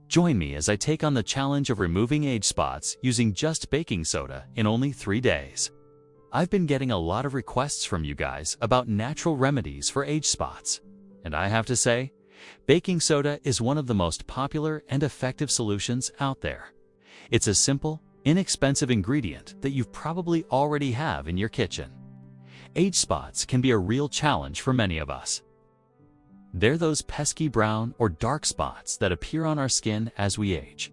Join me as I take on the challenge of removing age spots using just baking soda in only 3 days. I've been getting a lot of requests from you guys about natural remedies for age spots. And I have to say, baking soda is one of the most popular and effective solutions out there. It's a simple, inexpensive ingredient that you probably already have in your kitchen. Age spots can be a real challenge for many of us. They're those pesky brown or dark spots that appear on our skin as we age,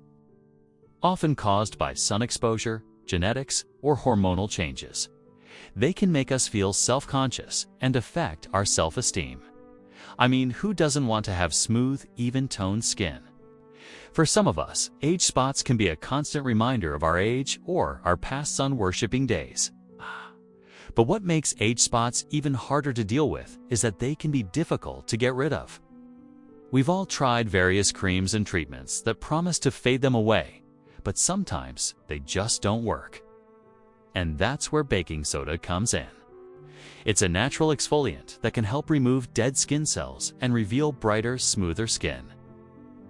often caused by sun exposure, genetics, or hormonal changes. They can make us feel self-conscious and affect our self-esteem. I mean, who doesn't want to have smooth, even-toned skin? For some of us, age spots can be a constant reminder of our age or our past sun-worshipping days. But what makes age spots even harder to deal with is that they can be difficult to get rid of. We've all tried various creams and treatments that promise to fade them away, but sometimes they just don't work. And that's where baking soda comes in. It's a natural exfoliant that can help remove dead skin cells and reveal brighter, smoother skin.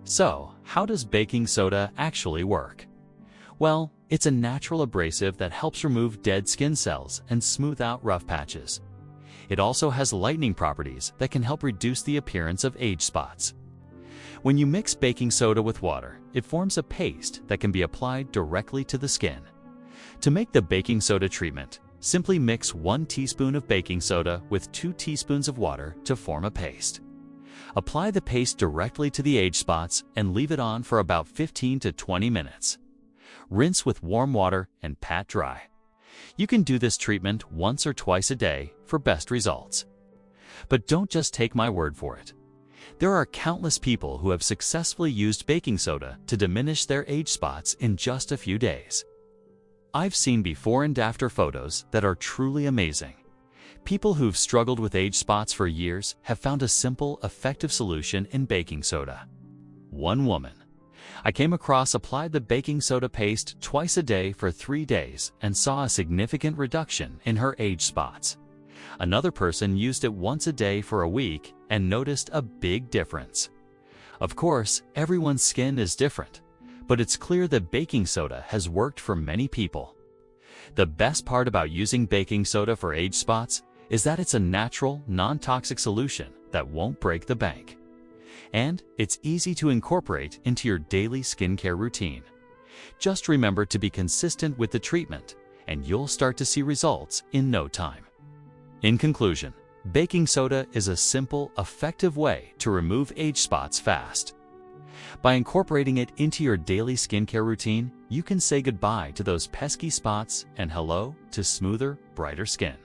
So, how does baking soda actually work? Well, it's a natural abrasive that helps remove dead skin cells and smooth out rough patches. It also has lightening properties that can help reduce the appearance of age spots. When you mix baking soda with water, it forms a paste that can be applied directly to the skin. To make the baking soda treatment, simply mix 1 teaspoon of baking soda with 2 teaspoons of water to form a paste. Apply the paste directly to the age spots and leave it on for about 15 to 20 minutes. Rinse with warm water and pat dry. You can do this treatment once or twice a day for best results. But don't just take my word for it. There are countless people who have successfully used baking soda to diminish their age spots in just a few days. I've seen before and after photos that are truly amazing. People who've struggled with age spots for years have found a simple, effective solution in baking soda. One woman I came across applied the baking soda paste twice a day for 3 days and saw a significant reduction in her age spots. Another person used it once a day for a week and noticed a big difference. Of course, everyone's skin is different, but it's clear that baking soda has worked for many people. The best part about using baking soda for age spots is that it's a natural, non-toxic solution that won't break the bank. And it's easy to incorporate into your daily skincare routine. Just remember to be consistent with the treatment, and you'll start to see results in no time. In conclusion, baking soda is a simple, effective way to remove age spots fast. By incorporating it into your daily skincare routine, you can say goodbye to those pesky spots and hello to smoother, brighter skin.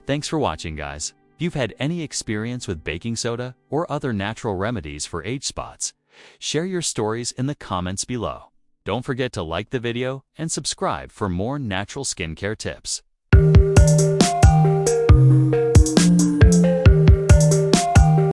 Thanks for watching, guys. If you've had any experience with baking soda or other natural remedies for age spots, share your stories in the comments below. Don't forget to like the video and subscribe for more natural skincare tips.